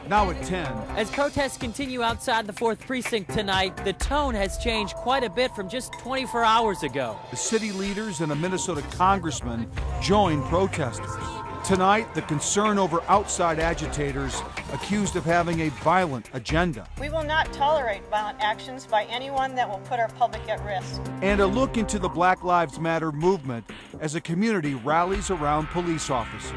Now at 10. As protests continue outside the 4th Precinct tonight, the tone has changed quite a bit from just 24 hours ago. The city leaders and a Minnesota congressman join protesters. Tonight, the concern over outside agitators accused of having a violent agenda. We will not tolerate violent actions by anyone that will put our public at risk. And a look into the Black Lives Matter movement as a community rallies around police officers.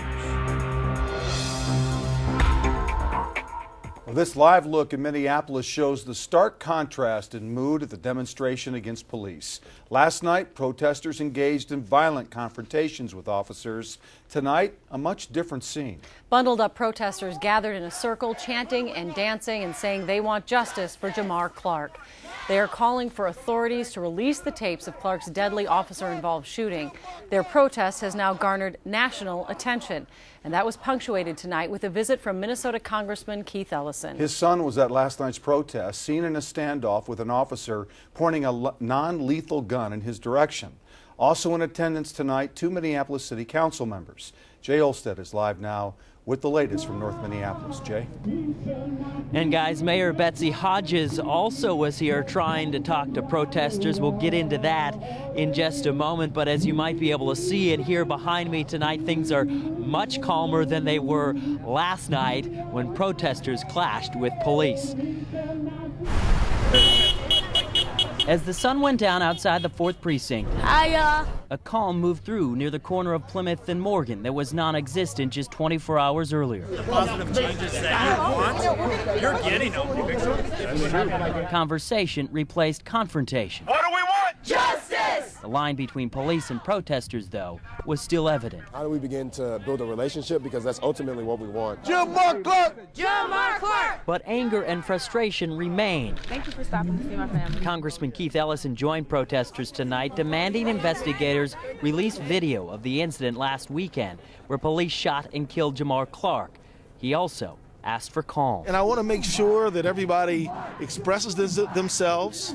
Well, this live look in Minneapolis shows the stark contrast in mood at the demonstration against police. Last night, protesters engaged in violent confrontations with officers. Tonight, a much different scene. Bundled up protesters gathered in a circle, chanting and dancing and saying they want justice for Jamar Clark. They are calling for authorities to release the tapes of Clark's deadly officer-involved shooting. Their protest has now garnered national attention, and that was punctuated tonight with a visit from Minnesota Congressman Keith Ellison. His son was at last night's protest, seen in a standoff with an officer pointing a non-lethal gun in his direction. Also in attendance tonight, 2 Minneapolis City Council members. Jay Olstead is live now with the latest from North Minneapolis. Jay? And guys, Mayor Betsy Hodges also was here trying to talk to protesters. We'll get into that in just a moment, but as you might be able to see and hear behind me tonight, things are much calmer than they were last night when protesters clashed with police. As the sun went down outside the 4th Precinct, a calm moved through near the corner of Plymouth and Morgan that was non-existent just 24 hours earlier. The positive changes that you want, you're getting them. Conversation replaced confrontation. What do we want? Justice! The line between police and protesters, though, was still evident. How do we begin to build a relationship? Because that's ultimately what we want. Jamar Clark! Jamar Clark! But anger and frustration remained. Thank you for stopping to see my family. Congressman Keith Ellison joined protesters tonight, demanding investigators release video of the incident last weekend where police shot and killed Jamar Clark. He also asked for calm. And I want to make sure that everybody expresses themselves,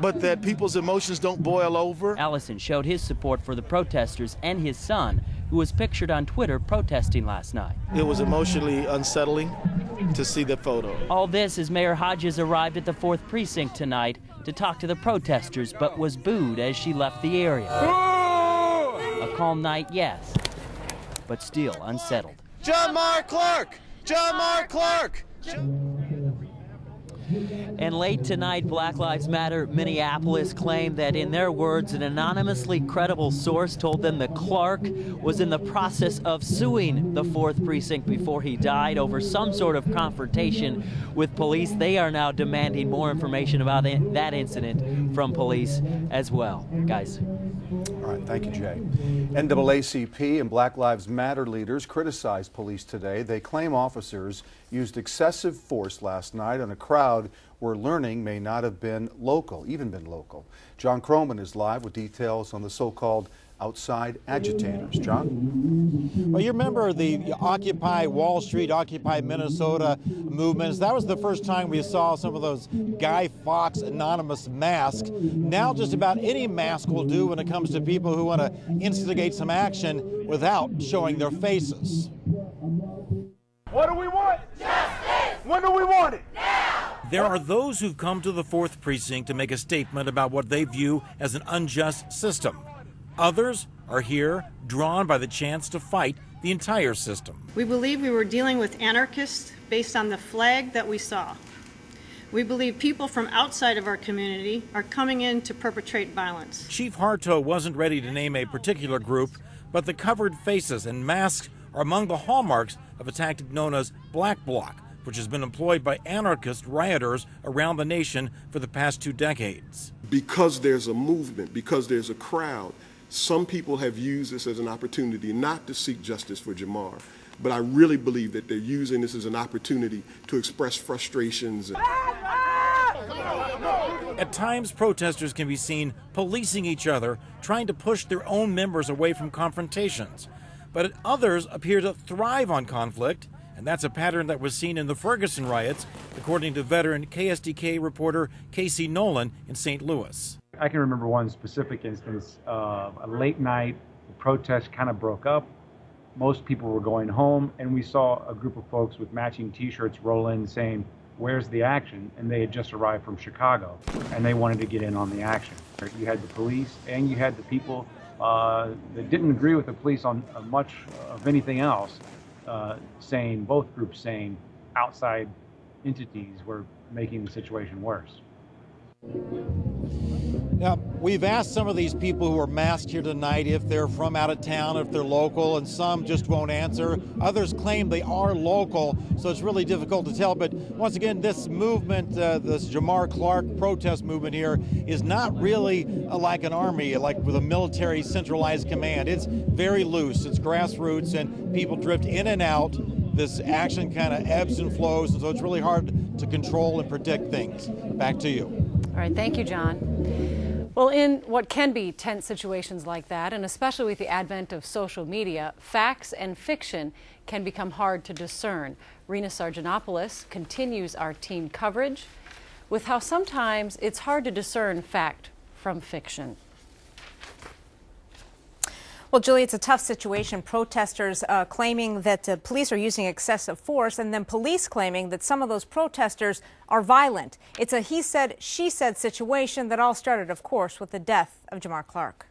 but that people's emotions don't boil over. Ellison showed his support for the protesters and his son, who was pictured on Twitter protesting last night. It was emotionally unsettling to see the photo. All this as Mayor Hodges arrived at the 4th Precinct tonight to talk to the protesters, but was booed as she left the area. A calm night, yes, but still unsettled. Jamar Clark! Jamar Clark! And late tonight, Black Lives Matter Minneapolis claimed that, in their words, an anonymously credible source told them that Clark was in the process of suing the 4th Precinct before he died over some sort of confrontation with police. They are now demanding more information about that incident from police as well. Guys. All right, thank you, Jay. NAACP and Black Lives Matter leaders criticized police today. They claim officers used excessive force last night on a crowd where learning may not have been local, even been local. John Croman is live with details on the so-called outside agitators. John? Well, you remember the Occupy Wall Street, Occupy Minnesota movements. That was the first time we saw some of those Guy Fawkes anonymous masks. Now just about any mask will do when it comes to people who want to instigate some action without showing their faces. What do we want? Justice! When do we want it? Now! There are those who've come to the 4th Precinct to make a statement about what they view as an unjust system. Others are here drawn by the chance to fight the entire system. We believe we were dealing with anarchists based on the flag that we saw. We believe people from outside of our community are coming in to perpetrate violence. Chief Harto wasn't ready to name a particular group, but the covered faces and masks are among the hallmarks of a tactic known as Black Bloc, which has been employed by anarchist rioters around the nation for the past 2 decades. Because there's a movement, because there's a crowd, some people have used this as an opportunity not to seek justice for Jamar, but I really believe that they're using this as an opportunity to express frustrations. At times, protesters can be seen policing each other, trying to push their own members away from confrontations. But others appear to thrive on conflict, and that's a pattern that was seen in the Ferguson riots, according to veteran KSDK reporter Casey Nolan in St. Louis. I can remember one specific instance of a late night, the protest kind of broke up, most people were going home, and we saw a group of folks with matching T-shirts roll in saying, "Where's the action?" And they had just arrived from Chicago, and they wanted to get in on the action. You had the police, and you had the people that didn't agree with the police on much of anything else, both groups saying outside entities were making the situation worse. Now, we've asked some of these people who are masked here tonight if they're from out of town, if they're local, and some just won't answer. Others claim they are local, so it's really difficult to tell. But once again, this movement, this Jamar Clark protest movement here, is not really like an army, like with a military centralized command. It's very loose, it's grassroots, and people drift in and out. This action kind of ebbs and flows, and so it's really hard to control and predict things. Back to you. All right, thank you, John. Well, in what can be tense situations like that, and especially with the advent of social media, facts and fiction can become hard to discern. Rena Sargentopoulos continues our team coverage with how sometimes it's hard to discern fact from fiction. Well, Julie, it's a tough situation. Protesters claiming that police are using excessive force, and then police claiming that some of those protesters are violent. It's a he said, she said situation that all started, of course, with the death of Jamar Clark.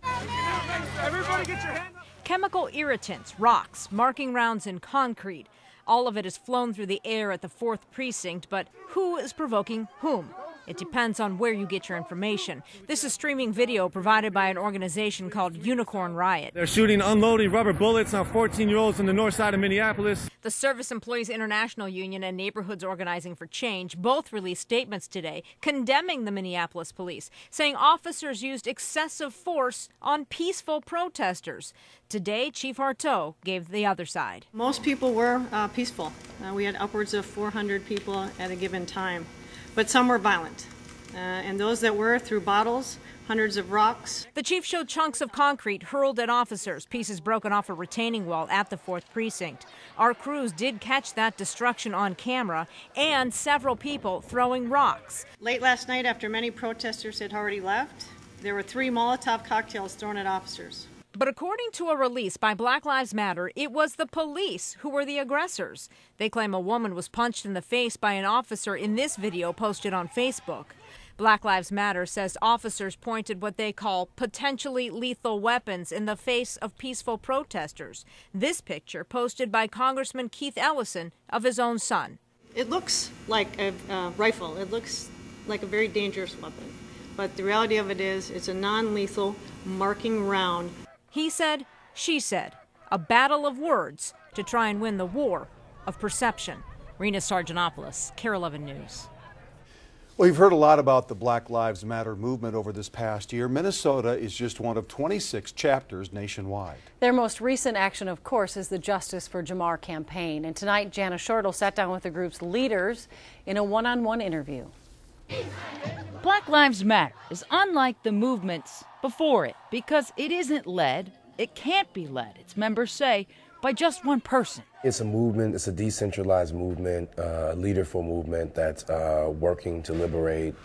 Everybody get your hand up. Chemical irritants, rocks, marking rounds in concrete. All of it is flown through the air at the 4th Precinct, but who is provoking whom? It depends on where you get your information. This is streaming video provided by an organization called Unicorn Riot. They're shooting, unloading rubber bullets on 14-year-olds on the north side of Minneapolis. The Service Employees International Union and Neighborhoods Organizing for Change both released statements today condemning the Minneapolis police, saying officers used excessive force on peaceful protesters. Today, Chief Harteau gave the other side. Most people were peaceful. We had upwards of 400 people at a given time. But some were violent, and those that were threw bottles, hundreds of rocks. The chief showed chunks of concrete hurled at officers, pieces broken off a retaining wall at the 4th Precinct. Our crews did catch that destruction on camera and several people throwing rocks. Late last night, after many protesters had already left, there were 3 Molotov cocktails thrown at officers. But according to a release by Black Lives Matter, it was the police who were the aggressors. They claim a woman was punched in the face by an officer in this video posted on Facebook. Black Lives Matter says officers pointed what they call potentially lethal weapons in the face of peaceful protesters. This picture posted by Congressman Keith Ellison of his own son. It looks like a rifle. It looks like a very dangerous weapon. But the reality of it is it's a non-lethal marking round. He said, she said, a battle of words to try and win the war of perception. Rena Sargentopoulos, KARE 11 News. Well, you've heard a lot about the Black Lives Matter movement over this past year. Minnesota is just one of 26 chapters nationwide. Their most recent action, of course, is the Justice for Jamar campaign. And tonight, Jana Shortle sat down with the group's leaders in a one-on-one interview. Black Lives Matter is unlike the movements before it because it isn't led, it can't be led, its members say, by just one person. It's a movement, it's a decentralized movement, a leaderful movement that's working to liberate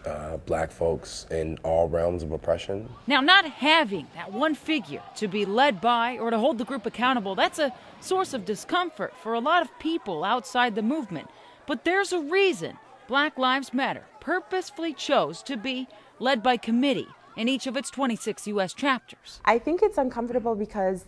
black folks in all realms of oppression. Now, not having that one figure to be led by or to hold the group accountable, that's a source of discomfort for a lot of people outside the movement. But there's a reason Black Lives Matter purposefully chose to be led by committee in each of its 26 U.S. chapters. I think it's uncomfortable because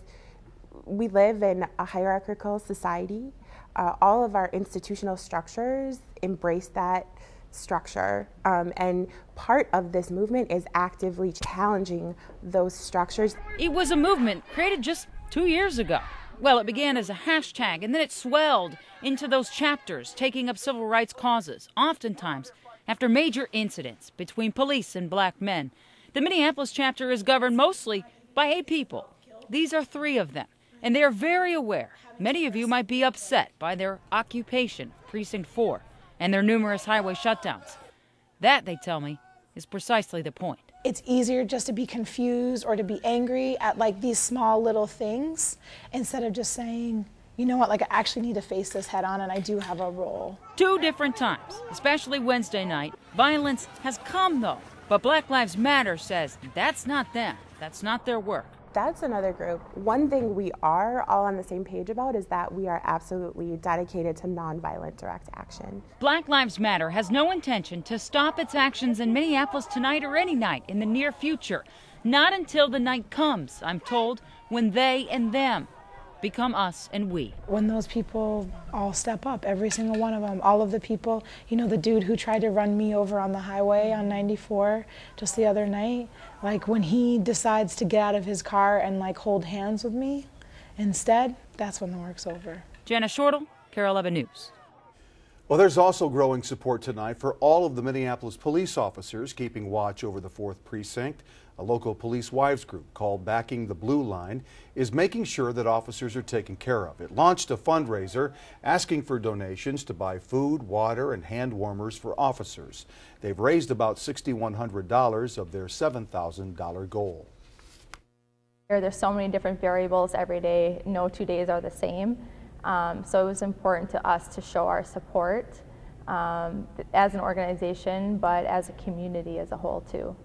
we live in a hierarchical society. All of our institutional structures embrace that structure. And part of this movement is actively challenging those structures. It was a movement created just 2 years ago. Well, it began as a hashtag, and then it swelled into those chapters, taking up civil rights causes, oftentimes after major incidents between police and black men. The Minneapolis chapter is governed mostly by 8 people. These are 3 of them, and they are very aware many of you might be upset by their occupation of Precinct 4 and their numerous highway shutdowns. That, they tell me, is precisely the point. It's easier just to be confused or to be angry at like these small little things instead of just saying, you know what, like I actually need to face this head on and I do have a role. 2 different times, especially Wednesday night, violence has come though. But Black Lives Matter says that's not them, that's not their work. That's another group. One thing we are all on the same page about is that we are absolutely dedicated to nonviolent direct action. Black Lives Matter has no intention to stop its actions in Minneapolis tonight or any night in the near future. Not until the night comes, I'm told, when they and them become us and we. When those people all step up, every single one of them, all of the people, you know, the dude who tried to run me over on the highway on 94 just the other night, like when he decides to get out of his car and like hold hands with me instead, that's when the work's over. Jenna Shortle, KARE 11 News. Well, there's also growing support tonight for all of the Minneapolis police officers keeping watch over the 4th Precinct. A local police wives group called Backing the Blue Line is making sure that officers are taken care of. It launched a fundraiser asking for donations to buy food, water, and hand warmers for officers. They've raised about $6,100 of their $7,000 goal. There's so many different variables every day. No 2 days are the same. So it was important to us to show our support as an organization, but as a community as a whole too.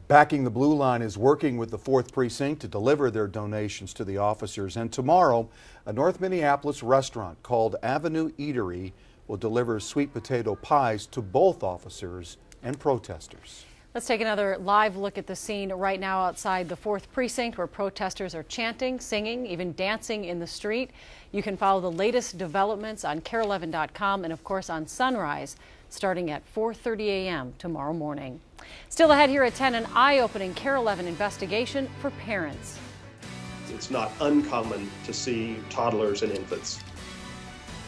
Backing the Blue Line is working with the 4th Precinct to deliver their donations to the officers. And tomorrow, a North Minneapolis restaurant called Avenue Eatery will deliver sweet potato pies to both officers and protesters. Let's take another live look at the scene right now outside the 4th Precinct, where protesters are chanting, singing, even dancing in the street. You can follow the latest developments on KARE11.com and, of course, on Sunrise, starting at 4:30 a.m. tomorrow morning. Still ahead here at 10, an eye-opening KARE 11 investigation for parents. It's not uncommon to see toddlers and infants.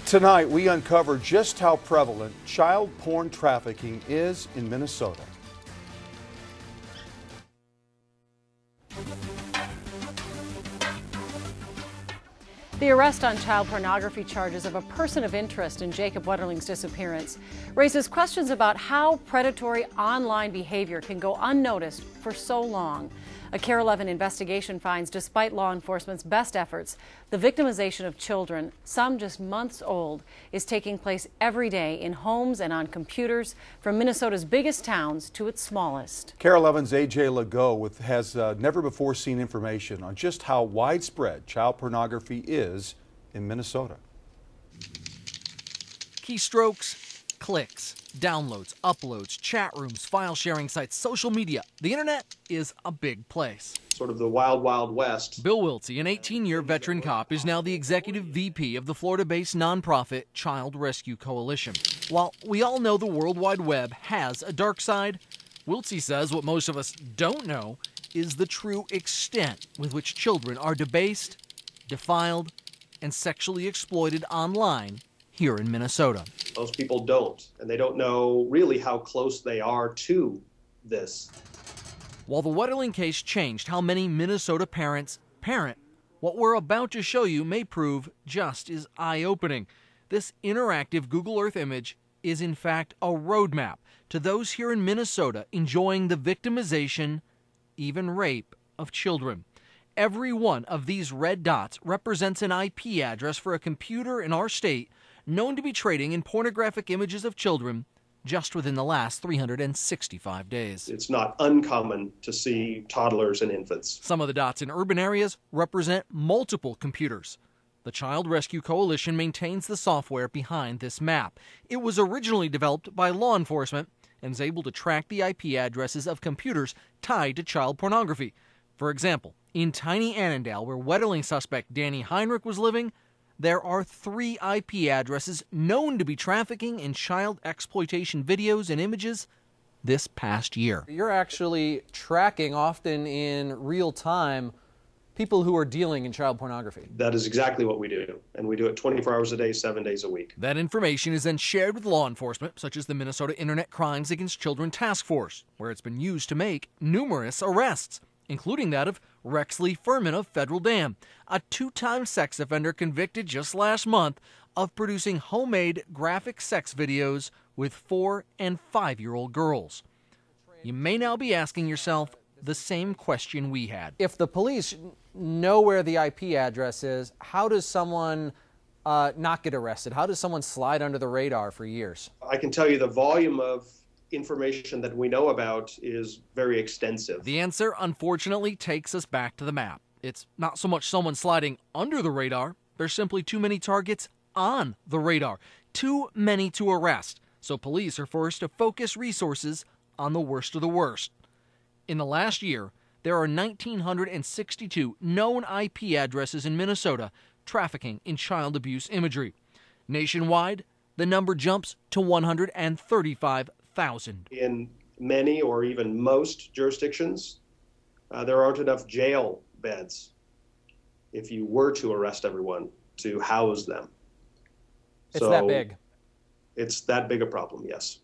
Tonight, we uncover just how prevalent child porn trafficking is in Minnesota. The arrest on child pornography charges of a person of interest in Jacob Wetterling's disappearance raises questions about how predatory online behavior can go unnoticed for so long. A KARE 11 investigation finds, despite law enforcement's best efforts, the victimization of children, some just months old, is taking place every day in homes and on computers, from Minnesota's biggest towns to its smallest. KARE 11's AJ Legault has never-before-seen information on just how widespread child pornography is in Minnesota. Keystrokes, clicks, downloads, uploads, chat rooms, file sharing sites, social media. The internet is a big place. Sort of the wild, wild west. Bill Wiltsey, an 18-year veteran cop, is now the executive VP of the Florida-based nonprofit Child Rescue Coalition. While we all know the World Wide Web has a dark side, Wiltsey says what most of us don't know is the true extent with which children are debased, defiled, and sexually exploited online here in Minnesota. Most people don't, and they don't know really how close they are to this. While the Wetterling case changed how many Minnesota parents parent, what we're about to show you may prove just as eye-opening. This interactive Google Earth image is in fact a roadmap to those here in Minnesota enjoying the victimization, even rape, of children. Every one of these red dots represents an IP address for a computer in our state known to be trading in pornographic images of children just within the last 365 days. It's not uncommon to see toddlers and infants. Some of the dots in urban areas represent multiple computers. The Child Rescue Coalition maintains the software behind this map. It was originally developed by law enforcement and is able to track the IP addresses of computers tied to child pornography. For example, in tiny Annandale, where Wetterling suspect Danny Heinrich was living, there are 3 IP addresses known to be trafficking in child exploitation videos and images this past year. You're actually tracking, often in real time, people who are dealing in child pornography. That is exactly what we do, and we do it 24 hours a day, 7 days a week. That information is then shared with law enforcement, such as the Minnesota Internet Crimes Against Children Task Force, where it's been used to make numerous arrests, including that of Rexley Furman of Federal Dam, a 2-time sex offender convicted just last month of producing homemade graphic sex videos with 4- and 5-year-old girls. You may now be asking yourself the same question we had. If the police know where the IP address is, how does someone not get arrested? How does someone slide under the radar for years? I can tell you the volume of information that we know about is very extensive. The answer, unfortunately, takes us back to the map. It's not so much someone sliding under the radar. There's simply too many targets on the radar. Too many to arrest. So police are forced to focus resources on the worst of the worst. In the last year, there are 1,962 known IP addresses in Minnesota trafficking in child abuse imagery. Nationwide, the number jumps to 135,000. In many or even most jurisdictions, there aren't enough jail beds if you were to arrest everyone to house them. It's that big. It's that big a problem, yes.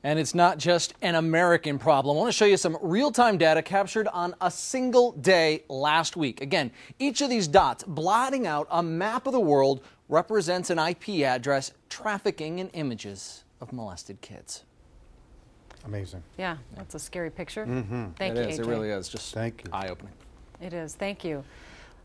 And it's not just an American problem. I want to show you some real-time data captured on a single day last week. Again, each of these dots blotting out a map of the world represents an IP address trafficking in images of molested kids. Amazing. Yeah, that's a scary picture. Mm-hmm. Thank you, AJ. It really is. Just thank you. Eye-opening. It is. Thank you.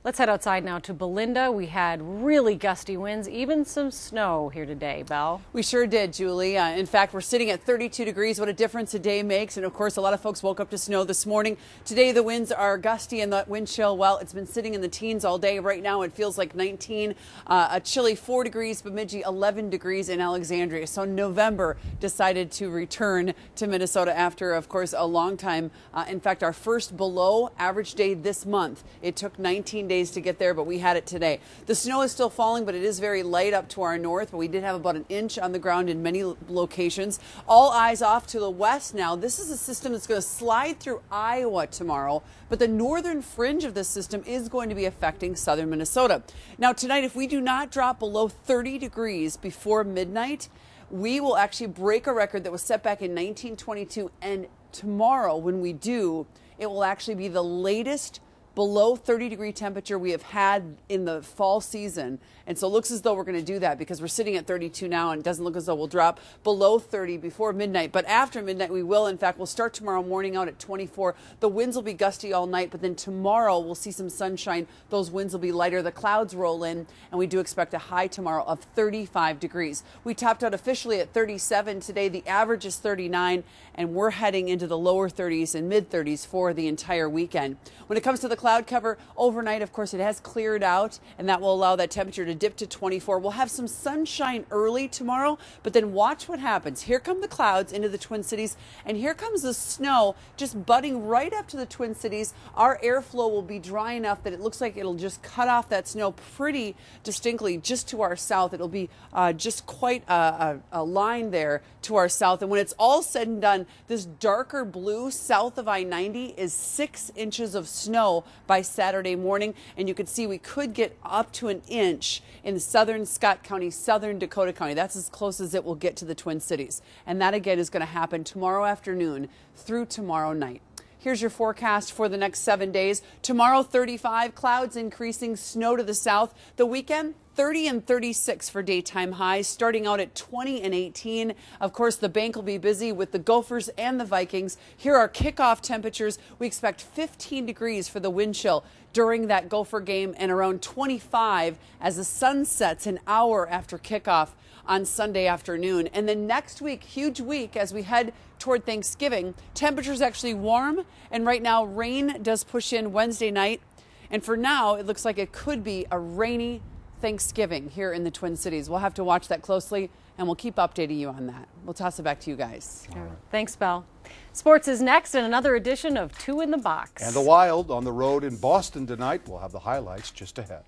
Let's head outside now to Belinda. We had really gusty winds, even some snow here today. Belle? We sure did, Julie. In fact, we're sitting at 32 degrees. What a difference a day makes. And of course, a lot of folks woke up to snow this morning. Today, the winds are gusty and the wind chill, well, it's been sitting in the teens all day. Right now, it feels like 19, a chilly 4 degrees, Bemidji 11 degrees in Alexandria. So November decided to return to Minnesota after, of course, a long time. In fact, our first below average day this month. It took 19 days to get there, but we had it today. The snow is still falling, but it is very light up to our north, but we did have about an inch on the ground in many locations. All eyes off to the west now. This is a system that's going to slide through Iowa tomorrow, but the northern fringe of this system is going to be affecting southern Minnesota. Now tonight, if we do not drop below 30 degrees before midnight, we will actually break a record that was set back in 1922, and tomorrow when we do, it will actually be the latest below 30-degree temperature we have had in the fall season. And so it looks as though we're going to do that because we're sitting at 32 now, and it doesn't look as though we'll drop below 30 before midnight. But after midnight, we will. In fact, we'll start tomorrow morning out at 24. The winds will be gusty all night, but then tomorrow we'll see some sunshine. Those winds will be lighter. The clouds roll in, and we do expect a high tomorrow of 35 degrees. We topped out officially at 37 today. The average is 39, and we're heading into the lower 30s and mid-30s for the entire weekend. When it comes to the cloud cover overnight, of course, it has cleared out, and that will allow that temperature to dip to 24. We'll have some sunshine early tomorrow, but then watch what happens. Here come the clouds into the Twin Cities, and here comes the snow just butting right up to the Twin Cities. Our airflow will be dry enough that it looks like it'll just cut off that snow pretty distinctly just to our south. It'll be just quite a line there to our south. And when it's all said and done, this darker blue south of I-90 is 6 inches of snow by Saturday morning. And you can see we could get up to an inch in southern Scott County, southern Dakota County. That's as close as it will get to the Twin Cities. And that again is going to happen tomorrow afternoon through tomorrow night. Here's your forecast for the next 7 days. Tomorrow, 35, clouds increasing, snow to the south. The weekend, 30 and 36 for daytime highs, starting out at 20 and 18. Of course, the bank will be busy with the Gophers and the Vikings. Here are kickoff temperatures. We expect 15 degrees for the wind chill during that Gopher game and around 25 as the sun sets an hour after kickoff on Sunday afternoon. And then next week, huge week as we head toward Thanksgiving. Temperatures actually warm, and right now rain does push in Wednesday night. And for now, it looks like it could be a rainy Thanksgiving here in the Twin Cities. We'll have to watch that closely, and we'll keep updating you on that. We'll toss it back to you guys. All right. Thanks, Belle. Sports is next in another edition of Two in the Box. And the Wild on the road in Boston tonight. We'll have the highlights just ahead.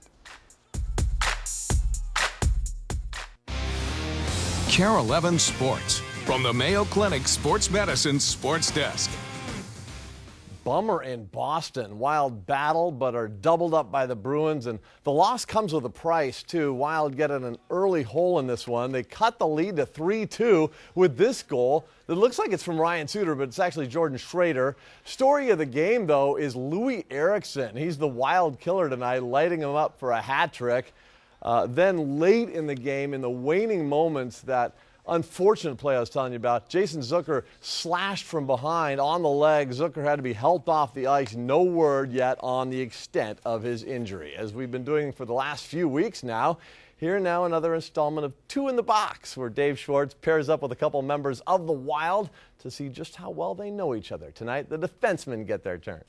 KARE 11 Sports from the Mayo Clinic Sports Medicine Sports Desk. Bummer in Boston. Wild battle, but are doubled up by the Bruins, and the loss comes with a price too. Wild getting an early hole in this one. They cut the lead to 3-2 with this goal that looks like it's from Ryan Suter, but it's actually Jordan Schrader. Story of the game, though, is Louis Eriksson. He's the Wild killer tonight, lighting him up for a hat trick. Then late in the game, in the waning moments, that unfortunate play I was telling you about, Jason Zucker slashed from behind on the leg. Zucker had to be helped off the ice. No word yet on the extent of his injury. As we've been doing for the last few weeks now, Here now another installment of Two in the Box, where Dave Schwartz pairs up with a couple members of the Wild to see just how well they know each other. Tonight, the defensemen get their turn.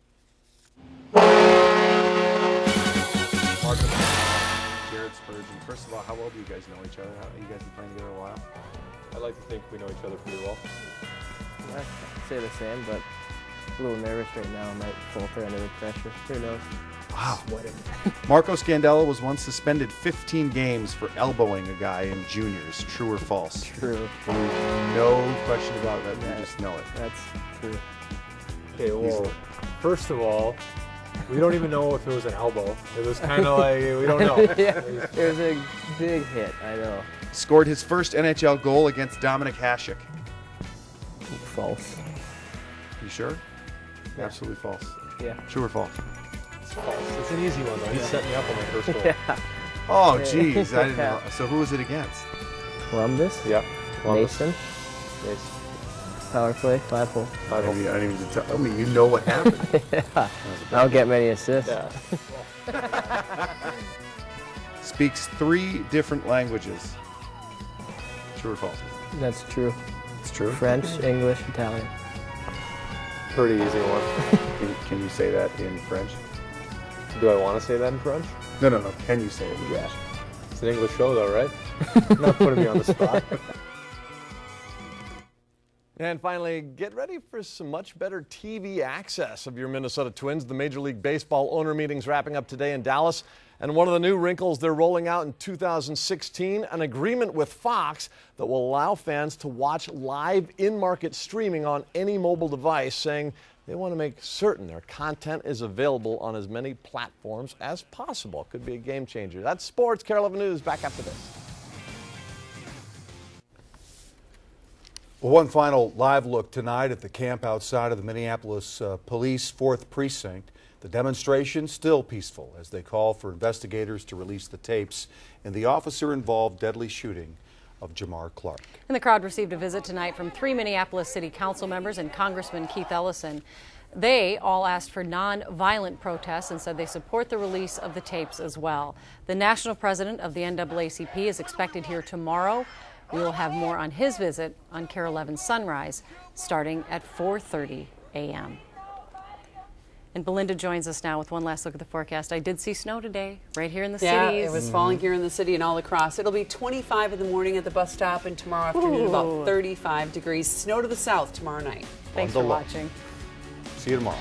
Jared Spurgeon. First of all, how well do you guys know each other? You guys been playing together a while? I like to think we know each other pretty well. I'd say the same, but a little nervous right now. I might falter under the pressure. Who knows? Wow. Marco Scandella was once suspended 15 games for elbowing a guy in juniors. True or false? True. No question about that. You just know it. That's true. Okay, well, first of all, we don't even know if it was an elbow. It was kind of like, we don't know. Yeah, it was a big hit, I know. Scored his first NHL goal against Dominik Hasek. False. You sure? Yeah. Absolutely false. Yeah. True or false? It's false. It's an easy one, though. He set me up on my first goal. Yeah. Oh, geez. I didn't know. So who was it against? Columbus? Yeah. Columbus. Mason? Power play, 5-hole. I didn't even tell me. You know what happened. Yeah. I don't get many assists. Yeah. Speaks 3 different languages. True or false? That's true. It's true. French, English, Italian. Pretty easy one. Can you say that in French? Do I want to say that in French? No. Can you say it in French? Yeah. It's an English show, though, right? Not putting me on the spot. And finally, get ready for some much better TV access of your Minnesota Twins. The Major League Baseball owner meeting's wrapping up today in Dallas. And one of the new wrinkles they're rolling out in 2016, an agreement with Fox that will allow fans to watch live in-market streaming on any mobile device, saying they want to make certain their content is available on as many platforms as possible. Could be a game changer. That's sports. KARE 11 News back after this. Well, one final live look tonight at the camp outside of the Minneapolis Police 4th Precinct. The demonstration still peaceful as they call for investigators to release the tapes in the officer-involved deadly shooting of Jamar Clark. And the crowd received a visit tonight from 3 Minneapolis City Council members and Congressman Keith Ellison. They all asked for non-violent protests and said they support the release of the tapes as well. The national president of the NAACP is expected here tomorrow. We will have more on his visit on KARE 11 Sunrise starting at 4:30 a.m. And Belinda joins us now with one last look at the forecast. I did see snow today, right here in the city. Yeah, it was falling here in the city and all across. It'll be 25 in the morning at the bus stop, and tomorrow afternoon about 35 degrees. Snow to the south tomorrow night. Thanks for watching. See you tomorrow.